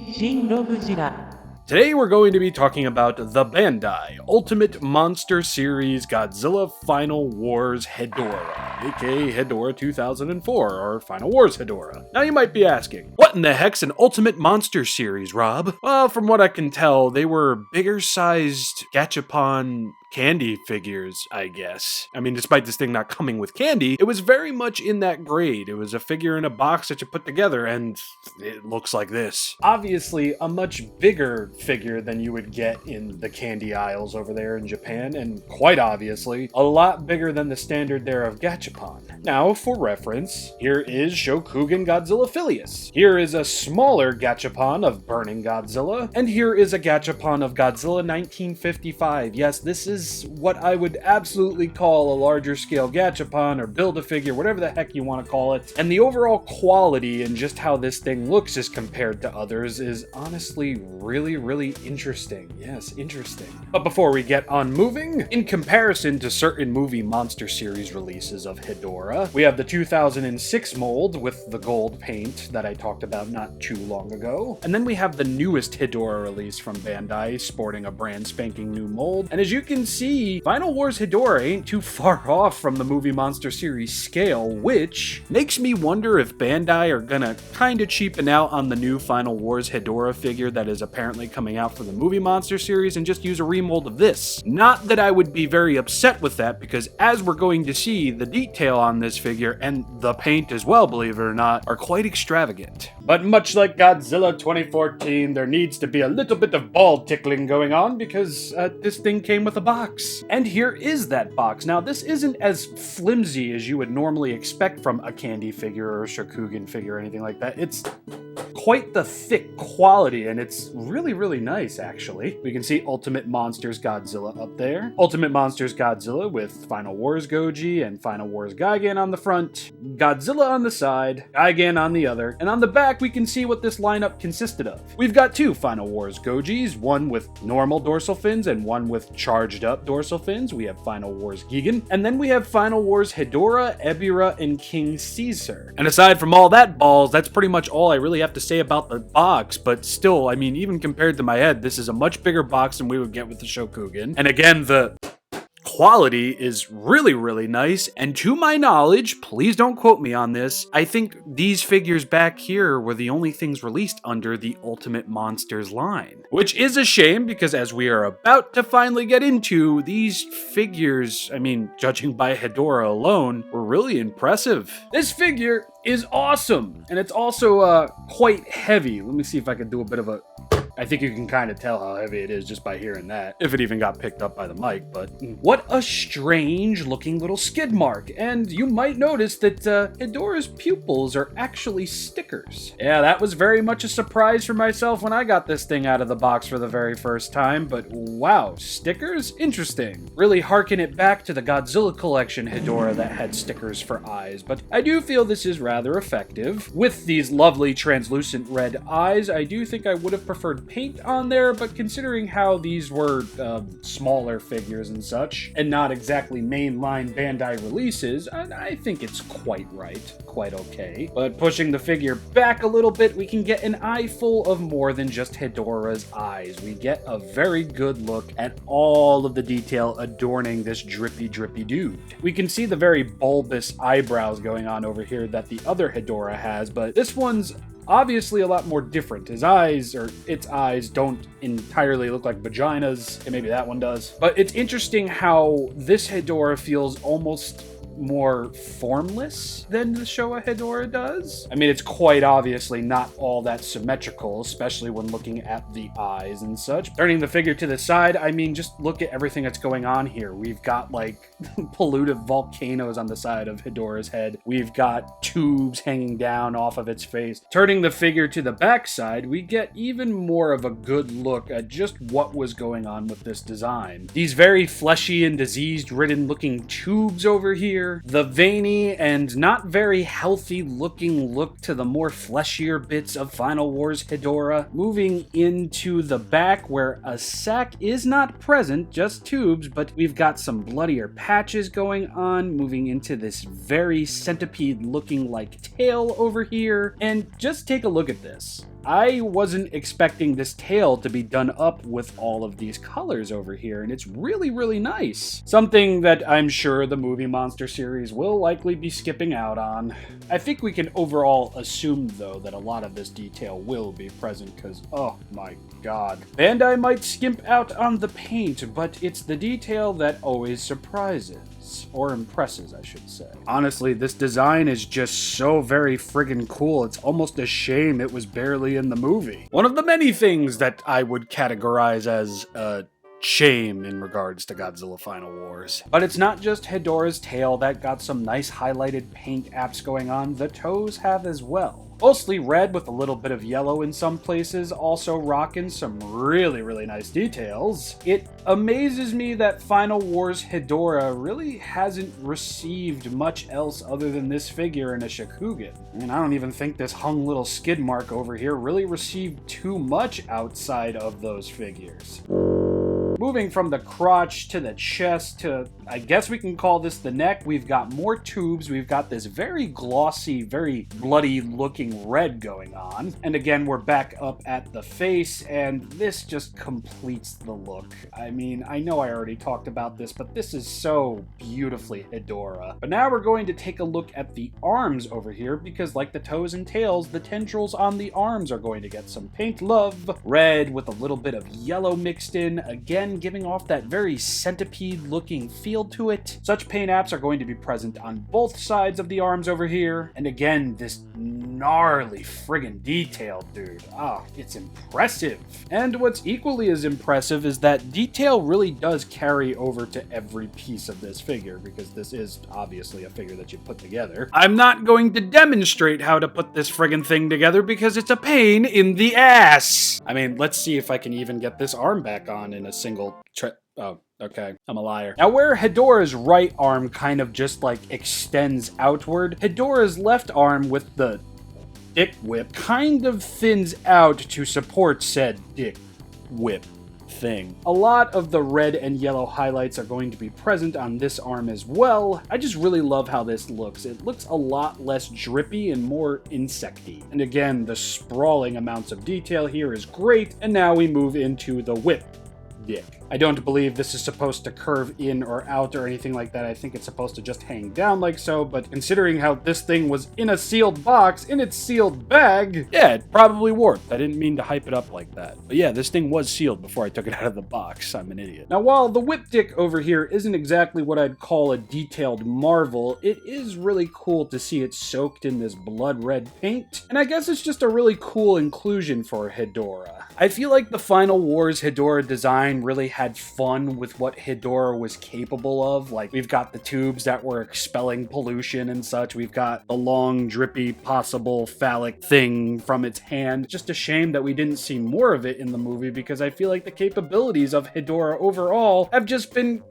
ShinRobjira. Today we're going to be talking about the Bandai Ultimate Monster Series Godzilla Final Wars Hedorah, aka Hedorah 2004, or Final Wars Hedorah. Now you might be asking, what in the heck's an Ultimate Monster Series, Rob? Well, from what I can tell, they were bigger sized gachapon candy figures, I guess. I mean, despite this thing not coming with candy, it was very much in that grade. It was a figure in a box that you put together, and it looks like this. Obviously, a much bigger figure than you would get in the candy aisles over there in Japan, and quite obviously, a lot bigger than the standard there of gachapon. Now, for reference, here is Shokugan Godzilla Filius. Here is a smaller gachapon of Burning Godzilla, and here is a gachapon of Godzilla 1955. Yes, this is what I would absolutely call a larger scale gachapon or build-a-figure, whatever the heck you want to call it. And the overall quality and just how this thing looks as compared to others is honestly really interesting. Yes, interesting. But before we get on moving, in comparison to certain movie Monster Series releases of Hedorah, we have the 2006 mold with the gold paint that I talked about not too long ago. And then we have the newest Hedorah release from Bandai, sporting a brand spanking new mold. And as you can see, Final Wars Hedorah ain't too far off from the movie Monster Series scale, which makes me wonder if Bandai are gonna kinda cheapen out on the new Final Wars Hedorah figure that is apparently coming out for the movie Monster Series and just use a remold of this. Not that I would be very upset with that, because as we're going to see, the detail on this figure, and the paint as well, believe it or not, are quite extravagant. But much like Godzilla 2014, there needs to be a little bit of ball tickling going on, because this thing came with a box. And here is that box. Now, this isn't as flimsy as you would normally expect from a candy figure or a Shokugan figure or anything like that. It's quite the thick quality, and it's really nice, actually. We can see Ultimate Monsters Godzilla up there. Ultimate Monsters Godzilla with Final Wars Goji and Final Wars Gigan on the front, Godzilla on the side, Gigan on the other, and on the back we can see what this lineup consisted of. We've got two Final Wars Gojis, one with normal dorsal fins and one with charged up dorsal fins. We have Final Wars Gigan, and then we have Final Wars Hedorah, Ebirah, and King Caesar. And aside from all that balls, that's pretty much all I really have to say about the box, but still, I mean, even compared to my head, this is a much bigger box than we would get with the Shokugan. And again, the quality is really nice, and to my knowledge, please don't quote me on this, I think these figures back here were the only things released under the Ultimate Monsters line. Which is a shame, because as we are about to finally get into, these figures, I mean, judging by Hedorah alone, were really impressive. This figure is awesome, and it's also quite heavy. Let me see if I can do a bit of a... I think you can kind of tell how heavy it is just by hearing that, if it even got picked up by the mic, but what a strange looking little skid mark. And you might notice that Hedorah's pupils are actually stickers. Yeah, that was very much a surprise for myself when I got this thing out of the box for the very first time, but wow, stickers? Interesting. Really harken it back to the Godzilla collection Hedorah that had stickers for eyes, but I do feel this is rather effective. With these lovely translucent red eyes, I do think I would have preferred paint on there, but considering how these were smaller figures and such, and not exactly mainline Bandai releases, I think it's quite right, quite okay. But pushing the figure back a little bit, we can get an eye full of more than just Hedorah's eyes. We get a very good look at all of the detail adorning this drippy dude. We can see the very bulbous eyebrows going on over here that the other Hedorah has, but this one's obviously a lot more different. His eyes, or its eyes, don't entirely look like vaginas, and maybe that one does. But it's interesting how this Hedorah feels almost more formless than the Showa Hedorah does. I mean, it's quite obviously not all that symmetrical, especially when looking at the eyes and such. Turning the figure to the side, I mean, just look at everything that's going on here. We've got, like, pollutive volcanoes on the side of Hedorah's head. We've got tubes hanging down off of its face. Turning the figure to the backside, we get even more of a good look at just what was going on with this design. These very fleshy and disease-ridden looking tubes over here, the veiny and not very healthy looking look to the more fleshier bits of Final Wars Hedorah, moving into the back where a sac is not present, just tubes, but we've got some bloodier patches going on, moving into this very centipede looking like tail over here, and just take a look at this. I wasn't expecting this tail to be done up with all of these colors over here, and it's really, really nice. Something that I'm sure the movie monster series will likely be skipping out on. I think we can overall assume, though, that a lot of this detail will be present, because, oh my god. Bandai might skimp out on the paint, but it's the detail that always surprises. Or impresses, I should say. Honestly, this design is just so very friggin' cool, it's almost a shame it was barely in the movie. One of the many things that I would categorize as a shame in regards to Godzilla Final Wars. But it's not just Hedorah's tail that got some nice highlighted paint apps going on, the toes have as well. Mostly red with a little bit of yellow in some places, also rocking some really, really nice details. It amazes me that Final Wars Hedorah really hasn't received much else other than this figure in a Shakugan. And I don't even think this hung little skid mark over here really received too much outside of those figures. Moving from the crotch to the chest to, I guess we can call this the neck, we've got more tubes, we've got this very glossy, very bloody looking red going on. And again, we're back up at the face, and this just completes the look. I mean, I know I already talked about this, but this is so beautifully Hedorah. But now we're going to take a look at the arms over here, because like the toes and tails, the tendrils on the arms are going to get some paint love. Red with a little bit of yellow mixed in, again, giving off that very centipede looking feel to it. Such paint apps are going to be present on both sides of the arms over here. And again, this gnarly friggin' detail, dude. Ah, it's impressive. And what's equally as impressive is that detail really does carry over to every piece of this figure, because this is obviously a figure that you put together. I'm not going to demonstrate how to put this friggin' thing together because it's a pain in the ass. I mean, let's see if I can even get this arm back on in a single oh, okay, I'm a liar. Now, where Hedorah's right arm kind of just like extends outward, Hedorah's left arm with the dick whip kind of thins out to support said dick whip thing. A lot of the red and yellow highlights are going to be present on this arm as well. I just really love how this looks. It looks a lot less drippy and more insecty. And again, the sprawling amounts of detail here is great. And now we move into the whip dick. I don't believe this is supposed to curve in or out or anything like that. I think it's supposed to just hang down like so, but considering how this thing was in a sealed box, in its sealed bag, yeah, it probably warped. I didn't mean to hype it up like that. But yeah, this thing was sealed before I took it out of the box. I'm an idiot. Now, while the whip dick over here isn't exactly what I'd call a detailed marvel, it is really cool to see it soaked in this blood red paint. And I guess it's just a really cool inclusion for Hedorah. I feel like the Final Wars Hedorah design really had fun with what Hedorah was capable of. Like, we've got the tubes that were expelling pollution and such. We've got the long, drippy, possible phallic thing from its hand. Just a shame that we didn't see more of it in the movie, because I feel like the capabilities of Hedorah overall have just been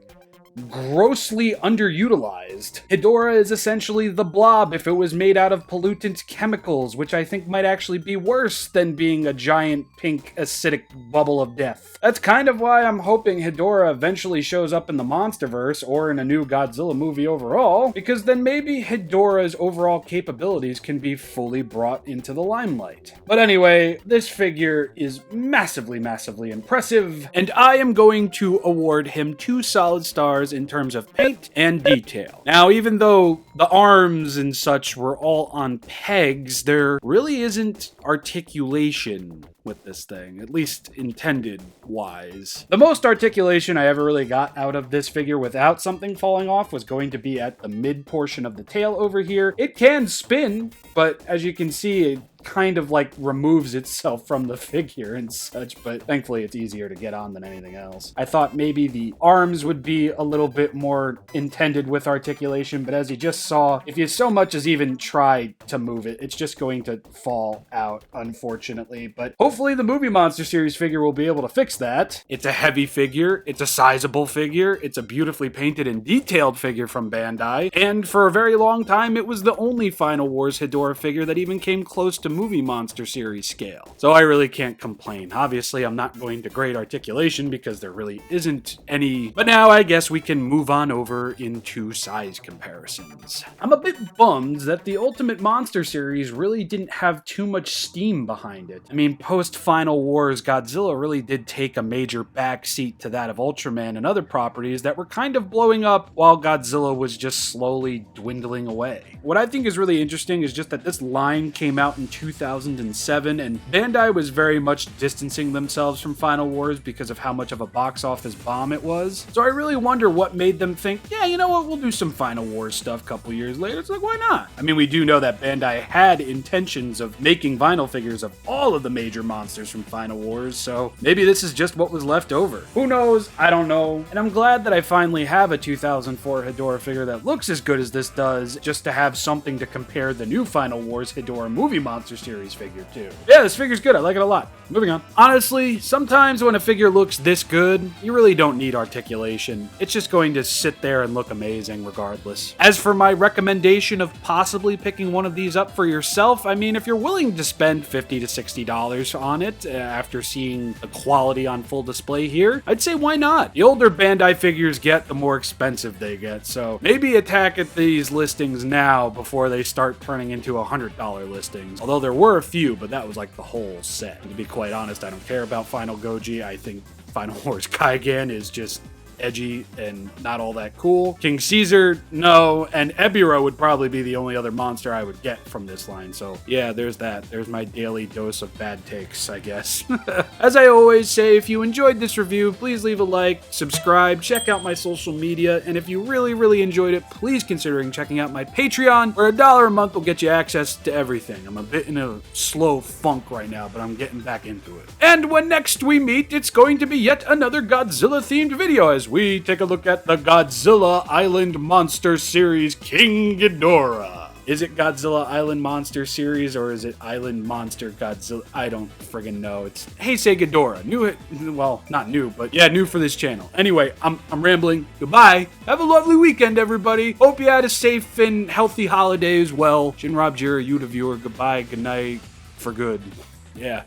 grossly underutilized. Hedorah is essentially the Blob if it was made out of pollutant chemicals, which I think might actually be worse than being a giant pink acidic bubble of death. That's kind of why I'm hoping Hedorah eventually shows up in the Monsterverse or in a new Godzilla movie overall, because then maybe Hedorah's overall capabilities can be fully brought into the limelight. But anyway, this figure is massively, massively impressive, and I am going to award him 2 solid stars in terms of paint and detail. Now, even though the arms and such were all on pegs, there really isn't articulation with this thing, at least intended wise. The most articulation I ever really got out of this figure without something falling off was going to be at the mid portion of the tail over here. It can spin, but as you can see, it kind of like removes itself from the figure and such, but thankfully it's easier to get on than anything else. I thought maybe the arms would be a little bit more intended with articulation, but as you just saw, if you so much as even try to move it, it's just going to fall out, unfortunately. But hopefully the movie monster series figure will be able to fix that. It's a heavy figure, it's a sizable figure, it's a beautifully painted and detailed figure from Bandai, and for a very long time it was the only Final Wars Hedorah figure that even came close to the movie monster series scale. So I really can't complain. Obviously, I'm not going to grade Articulation because there really isn't any, but now I guess we can move on over into size comparisons. I'm a bit bummed that the Ultimate Monster series really didn't have too much steam behind it. I mean, post-Final Wars, Godzilla really did take a major backseat to that of Ultraman and other properties that were kind of blowing up while Godzilla was just slowly dwindling away. What I think is really interesting is just that this line came out in 2007, and Bandai was very much distancing themselves from Final Wars because of how much of a box office bomb it was. So I really wonder what made them think, yeah, you know what, we'll do some Final Wars stuff a couple years later. It's like, why not? I mean, we do know that Bandai had intentions of making vinyl figures of all of the major monsters from Final Wars, so maybe this is just what was left over. Who knows? I don't know. And I'm glad that I finally have a 2004 Hedorah figure that looks as good as this does, just to have something to compare the new Final Wars Hedorah movie monster series figure to. Yeah, this figure's good. I like it a lot. Moving on. Honestly, sometimes when a figure looks this good, you really don't need articulation. It's just going to sit there and look amazing regardless. As for my recommendation of possibly picking one of these up for yourself, I mean, if you're willing to spend $50 to $60 on it after seeing the quality on full display here, I'd say why not? The older Bandai figures get, the more expensive they get, so maybe attack at these listings now before they start turning into $100 listings. Although there were a few, but that was like the whole set. And to be quite honest, I don't care about Final Goji. I think Final Wars Kaigan is just edgy and not all that cool. King Caesar, no, and Ebira would probably be the only other monster I would get from this line. So yeah, there's that. There's my daily dose of bad takes, I guess. As I always say, if you enjoyed this review, please leave a like, subscribe, check out my social media, and if you really enjoyed it, please consider checking out my Patreon, where $1 a month will get you access to everything. I'm a bit in a slow funk right now, but I'm getting back into it. And when next we meet, it's going to be yet another Godzilla-themed video as we take a look at the Godzilla Island Monster Series King Ghidorah. Is it Godzilla Island Monster Series or is it Island Monster Godzilla? I don't friggin' know. It's Heisei Ghidorah. New, well, not new, but yeah, new for this channel. Anyway, I'm rambling. Goodbye. Have a lovely weekend, everybody. Hope you had a safe and healthy holiday as well. ShinRobjira, you the viewer. Goodbye, good night, for good. Yeah.